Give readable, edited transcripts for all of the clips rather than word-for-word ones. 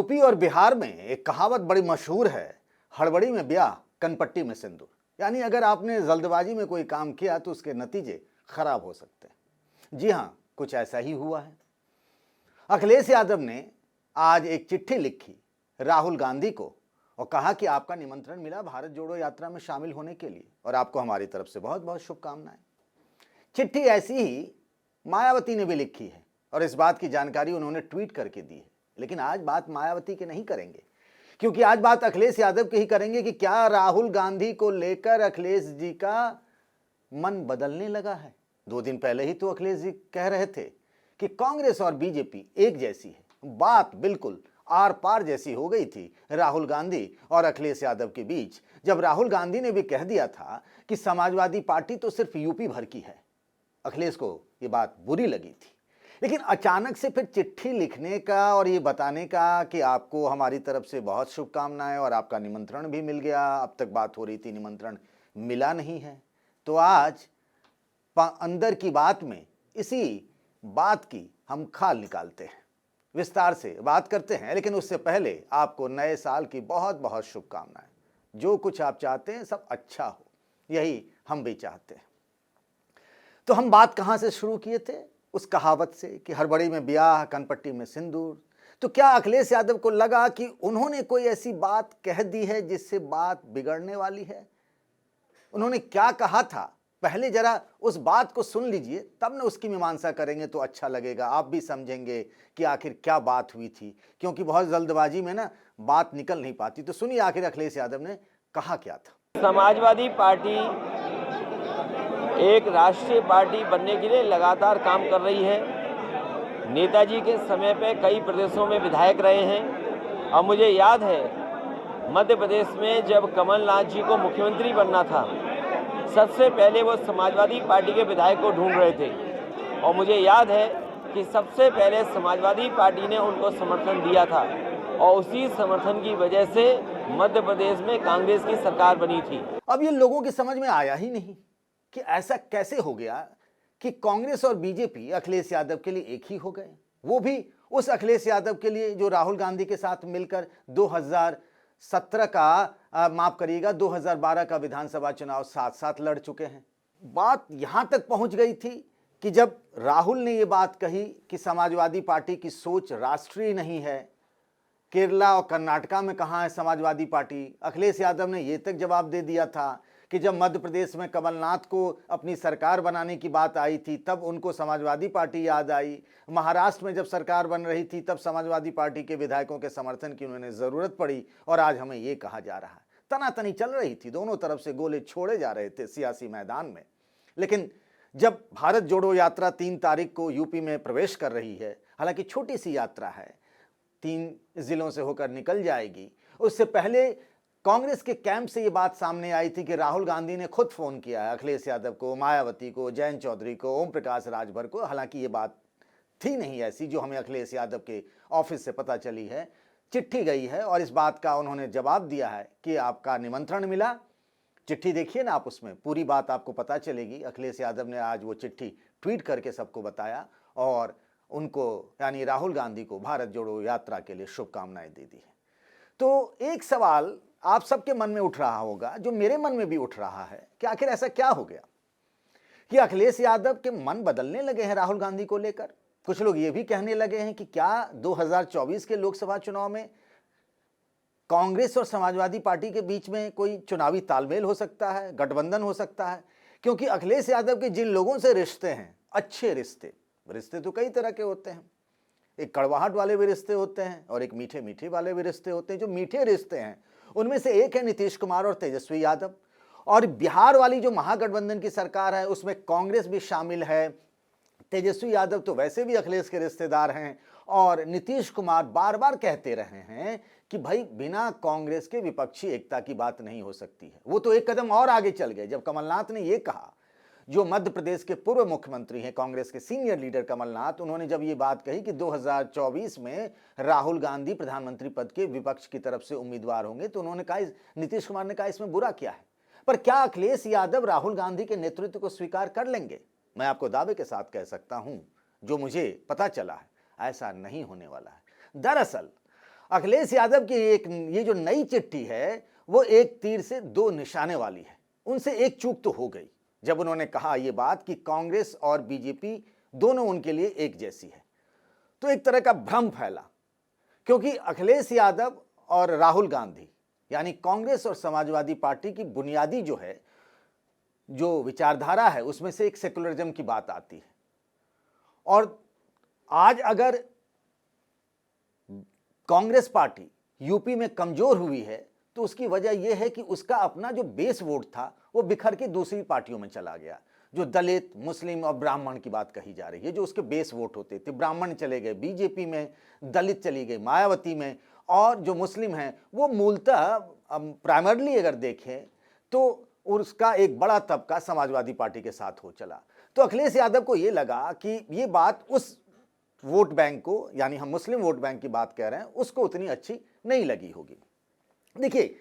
UP और बिहार में एक कहावत बड़ी मशहूर है, हड़बड़ी में ब्याह कनपट्टी में सिंदूर। यानी अगर आपने जल्दबाजी में कोई काम किया तो उसके नतीजे खराब हो सकते हैं। जी हाँ, कुछ ऐसा ही हुआ है। अखिलेश यादव ने आज एक चिट्ठी लिखी राहुल गांधी को और कहा कि आपका निमंत्रण मिला भारत जोड़ो यात्रा में शामिल होने के लिए और आपको हमारी तरफ से बहुत बहुत शुभकामनाएं। चिट्ठी ऐसी ही मायावती ने भी लिखी है और इस बात की जानकारी उन्होंने ट्वीट करके दी है। लेकिन आज बात मायावती की नहीं करेंगे, क्योंकि आज बात अखिलेश यादव की ही करेंगे कि क्या राहुल गांधी को लेकर अखिलेश जी का मन बदलने लगा है। 2 दिन पहले ही तो अखिलेश जी कह रहे थे कि कांग्रेस और बीजेपी एक जैसी है। बात बिल्कुल आर पार जैसी हो गई थी राहुल गांधी और अखिलेश यादव के बीच, जब राहुल गांधी ने भी कह दिया था कि समाजवादी पार्टी तो सिर्फ यूपी भर की है। अखिलेश को ये बात बुरी लगी थी, लेकिन अचानक से फिर चिट्ठी लिखने का और ये बताने का कि आपको हमारी तरफ से बहुत शुभकामनाएं और आपका निमंत्रण भी मिल गया। अब तक बात हो रही थी निमंत्रण मिला नहीं है, तो आज अंदर की बात में इसी बात की हम खाल निकालते हैं, विस्तार से बात करते हैं। लेकिन उससे पहले आपको नए साल की बहुत बहुत शुभकामनाएं। जो कुछ आप चाहते हैं सब अच्छा हो, यही हम भी चाहते हैं। तो हम बात कहाँ से शुरू किए थे? उस कहावत से कि हड़बड़ी में ब्याह कनपट्टी में सिंदूर। तो क्या अखिलेश यादव को लगा कि उन्होंने कोई ऐसी बात कह दी है जिससे बात बिगड़ने वाली है? उन्होंने क्या कहा था, पहले जरा उस बात को सुन लीजिए, तब ना उसकी मीमांसा करेंगे तो अच्छा लगेगा। आप भी समझेंगे कि आखिर क्या बात हुई थी, क्योंकि बहुत जल्दबाजी में ना बात निकल नहीं पाती। तो सुनिए आखिर अखिलेश यादव ने कहा क्या था। समाजवादी पार्टी एक राष्ट्रीय पार्टी बनने के लिए लगातार काम कर रही है। नेताजी के समय पे कई प्रदेशों में विधायक रहे हैं और मुझे याद है मध्य प्रदेश में जब कमलनाथ जी को मुख्यमंत्री बनना था, सबसे पहले वो समाजवादी पार्टी के विधायक को ढूंढ रहे थे और मुझे याद है कि सबसे पहले समाजवादी पार्टी ने उनको समर्थन दिया था और उसी समर्थन की वजह से मध्य प्रदेश में कांग्रेस की सरकार बनी थी। अब ये लोगों की समझ में आया ही नहीं कि ऐसा कैसे हो गया कि कांग्रेस और बीजेपी अखिलेश यादव के लिए एक ही हो गए, वो भी उस अखिलेश यादव के लिए जो राहुल गांधी के साथ मिलकर 2017 का माफ करिएगा 2012 का विधानसभा चुनाव साथ साथ लड़ चुके हैं। बात यहां तक पहुंच गई थी कि जब राहुल ने ये बात कही कि समाजवादी पार्टी की सोच राष्ट्रीय नहीं है, केरला और कर्नाटका में कहाँ है समाजवादी पार्टी, अखिलेश यादव ने ये तक जवाब दे दिया था कि जब मध्य प्रदेश में कमलनाथ को अपनी सरकार बनाने की बात आई थी तब उनको समाजवादी पार्टी याद आई। महाराष्ट्र में जब सरकार बन रही थी तब समाजवादी पार्टी के विधायकों के समर्थन की उन्हें ज़रूरत पड़ी और आज हमें ये कहा जा रहा है। तनातनी चल रही थी, दोनों तरफ से गोले छोड़े जा रहे थे सियासी मैदान में। लेकिन जब भारत जोड़ो यात्रा 3 तारीख को यूपी में प्रवेश कर रही है, हालांकि छोटी सी यात्रा है, 3 जिलों से होकर निकल जाएगी, उससे पहले कांग्रेस के कैंप से ये बात सामने आई थी कि राहुल गांधी ने खुद फोन किया है अखिलेश यादव को, मायावती को, जयंत चौधरी को, ओम प्रकाश राजभर को। हालांकि ये बात थी नहीं ऐसी जो हमें अखिलेश यादव के ऑफिस से पता चली है। चिट्ठी गई है और इस बात का उन्होंने जवाब दिया है कि आपका निमंत्रण मिला। चिट्ठी देखिए ना आप, उसमें पूरी बात आपको पता चलेगी। अखिलेश यादव ने आज वो चिट्ठी ट्वीट करके सबको बताया और उनको यानी राहुल गांधी को भारत जोड़ो यात्रा के लिए शुभकामनाएं दे दी है। तो एक सवाल आप सबके मन में उठ रहा होगा, जो मेरे मन में भी उठ रहा है, कि आखिर ऐसा क्या हो गया कि अखिलेश यादव के मन बदलने लगे हैं राहुल गांधी को लेकर। कुछ लोग ये भी कहने लगे हैं कि क्या 2024 के लोकसभा चुनाव में कांग्रेस और समाजवादी पार्टी के बीच में कोई चुनावी तालमेल हो सकता है, गठबंधन हो सकता है। क्योंकि अखिलेश यादव के जिन लोगों से रिश्ते हैं, अच्छे रिश्ते तो कई तरह के होते हैं। एक कड़वाहट वाले भी रिश्ते होते हैं और एक मीठे मीठे वाले भी रिश्ते होते हैं। जो मीठे रिश्ते हैं उनमें से एक है नीतीश कुमार और तेजस्वी यादव। और बिहार वाली जो महागठबंधन की सरकार है उसमें कांग्रेस भी शामिल है। तेजस्वी यादव तो वैसे भी अखिलेश के रिश्तेदार हैं और नीतीश कुमार बार बार कहते रहे हैं कि भाई बिना कांग्रेस के विपक्षी एकता की बात नहीं हो सकती है। वो तो एक कदम और आगे चल गए जब कमलनाथ ने ये कहा, जो मध्य प्रदेश के पूर्व मुख्यमंत्री हैं, कांग्रेस के सीनियर लीडर कमलनाथ, उन्होंने जब ये बात कही कि 2024 में राहुल गांधी प्रधानमंत्री पद के विपक्ष की तरफ से उम्मीदवार होंगे, तो उन्होंने कहा, नीतीश कुमार ने कहा इसमें बुरा क्या है। पर क्या अखिलेश यादव राहुल गांधी के नेतृत्व को स्वीकार कर लेंगे? मैं आपको दावे के साथ कह सकता हूं, जो मुझे पता चला है, ऐसा नहीं होने वाला है। दरअसल अखिलेश यादव की ये जो नई चिट्ठी है वो एक तीर से दो निशाने वाली है। उनसे एक चूक तो हो गई जब उन्होंने कहा ये बात कि कांग्रेस और बीजेपी दोनों उनके लिए एक जैसी है, तो एक तरह का भ्रम फैला, क्योंकि अखिलेश यादव और राहुल गांधी यानी कांग्रेस और समाजवादी पार्टी की बुनियादी जो विचारधारा है उसमें से एक सेकुलरिज्म की बात आती है। और आज अगर कांग्रेस पार्टी यूपी में कमजोर हुई है तो उसकी वजह यह है कि उसका अपना जो बेस वोट था वो बिखर के दूसरी पार्टियों में चला गया। जो दलित, मुस्लिम और ब्राह्मण की बात कही जा रही है, जो उसके बेस वोट होते थे, ब्राह्मण चले गए बीजेपी में, दलित चली गई मायावती में, और जो मुस्लिम हैं वो मूलतः प्राइमरली अगर देखें तो उसका एक बड़ा तबका समाजवादी पार्टी के साथ हो चला। तो अखिलेश यादव को ये लगा कि ये बात उस वोट बैंक को, यानी हम मुस्लिम वोट बैंक की बात कह रहे हैं, उसको उतनी अच्छी नहीं लगी होगी। देखिए,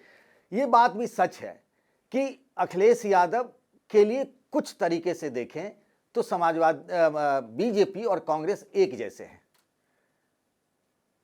ये बात भी सच है कि अखिलेश यादव के लिए कुछ तरीके से देखें तो बीजेपी और कांग्रेस एक जैसे हैं,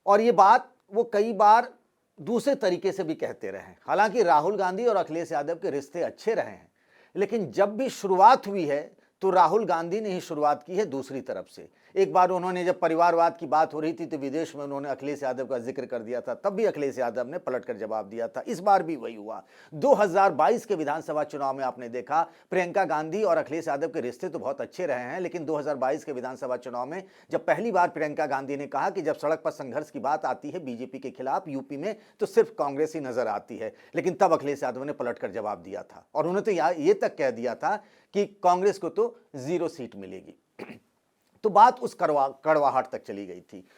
और ये बात वो कई बार दूसरे तरीके से भी कहते रहे। हालांकि राहुल गांधी और अखिलेश यादव के रिश्ते अच्छे रहे हैं, लेकिन जब भी शुरुआत हुई है तो राहुल गांधी ने ही शुरुआत की है दूसरी तरफ से। एक बार उन्होंने, जब परिवारवाद की बात हो रही थी तो विदेश में उन्होंने अखिलेश यादव का जिक्र कर दिया था, तब भी अखिलेश यादव ने पलटकर जवाब दिया था। इस बार भी वही हुआ। 2022 के विधानसभा चुनाव में आपने देखा प्रियंका गांधी और अखिलेश यादव के रिश्ते तो बहुत अच्छे रहे हैं, लेकिन 2022 के विधानसभा चुनाव में जब पहली बार प्रियंका गांधी ने कहा कि जब सड़क पर संघर्ष की बात आती है बीजेपी के खिलाफ यूपी में तो सिर्फ कांग्रेस ही नजर आती है, लेकिन तब अखिलेश यादव ने पलटकर जवाब दिया था और उन्होंने तो ये तक कह दिया था कि कांग्रेस को तो 0 सीट मिलेगी। तो बात उस कड़वाहट तक चली गई थी।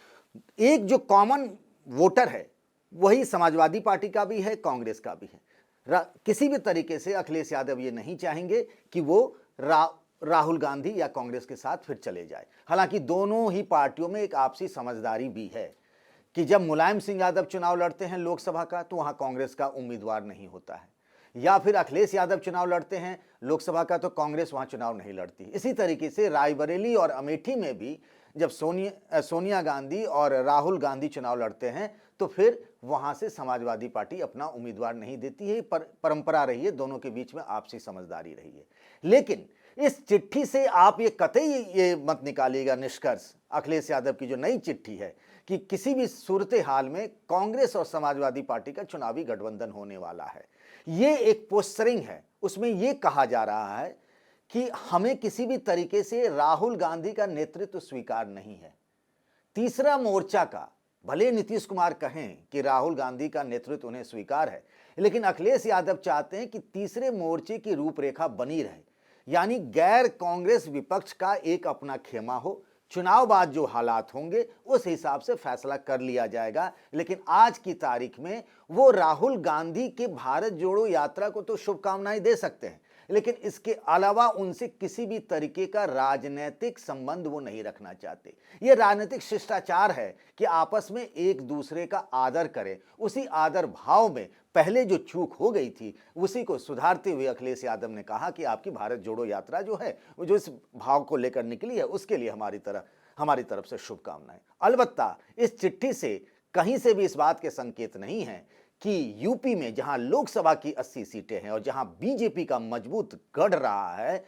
एक जो कॉमन वोटर है वही समाजवादी पार्टी का भी है, कांग्रेस का भी है। किसी भी तरीके से अखिलेश यादव ये नहीं चाहेंगे कि वो राहुल गांधी या कांग्रेस के साथ फिर चले जाए। हालांकि दोनों ही पार्टियों में एक आपसी समझदारी भी है कि जब मुलायम सिंह यादव चुनाव लड़ते हैं लोकसभा का तो वहां कांग्रेस का उम्मीदवार नहीं होता है, या फिर अखिलेश यादव चुनाव लड़ते हैं लोकसभा का तो कांग्रेस वहां चुनाव नहीं लड़ती। इसी तरीके से रायबरेली और अमेठी में भी जब सोनिया गांधी और राहुल गांधी चुनाव लड़ते हैं तो फिर वहां से समाजवादी पार्टी अपना उम्मीदवार नहीं देती है। परंपरा रही है, दोनों के बीच में आपसी समझदारी रही है। लेकिन इस चिट्ठी से आप ये कतई ये मत निकालिएगा निष्कर्ष, अखिलेश यादव की जो नई चिट्ठी है, कि किसी भी सूरत हाल में कांग्रेस और समाजवादी पार्टी का चुनावी गठबंधन होने वाला है। ये एक पोस्टरिंग है, उसमें ये कहा जा रहा है कि हमें किसी भी तरीके से राहुल गांधी का नेतृत्व स्वीकार नहीं है। तीसरा मोर्चा का, भले नीतीश कुमार कहें कि राहुल गांधी का नेतृत्व उन्हें स्वीकार है, लेकिन अखिलेश यादव चाहते हैं कि तीसरे मोर्चे की रूपरेखा बनी रहे, यानी गैर कांग्रेस विपक्ष का एक अपना खेमा हो। चुनाव बाद जो हालात होंगे उस हिसाब से फैसला कर लिया जाएगा, लेकिन आज की तारीख में वो राहुल गांधी के भारत जोड़ो यात्रा को तो शुभकामनाएं दे सकते हैं, लेकिन इसके अलावा उनसे किसी भी तरीके का राजनीतिक संबंध वो नहीं रखना चाहते। ये राजनीतिक शिष्टाचार है कि आपस में एक दूसरे का आदर करें। उसी आदर भाव में पहले जो चूक हो गई थी उसी को सुधारते हुए अखिलेश यादव ने कहा कि आपकी भारत जोड़ो यात्रा जो है वो जो इस भाव को लेकर निकली है उसके लिए हमारी तरफ से शुभकामनाएं। अलबत्ता इस चिट्ठी से कहीं से भी इस बात के संकेत नहीं है कि यूपी में जहां लोकसभा की 80 सीटें हैं और जहां बीजेपी का मजबूत गढ़ रहा है,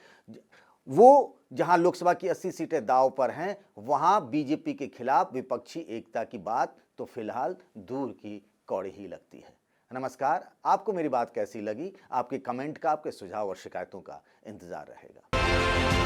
वो जहां लोकसभा की 80 सीटें दांव पर हैं, वहां बीजेपी के खिलाफ विपक्षी एकता की बात तो फिलहाल दूर की कौड़ी ही लगती है। नमस्कार, आपको मेरी बात कैसी लगी? आपके कमेंट का, आपके सुझाव और शिकायतों का इंतजार रहेगा।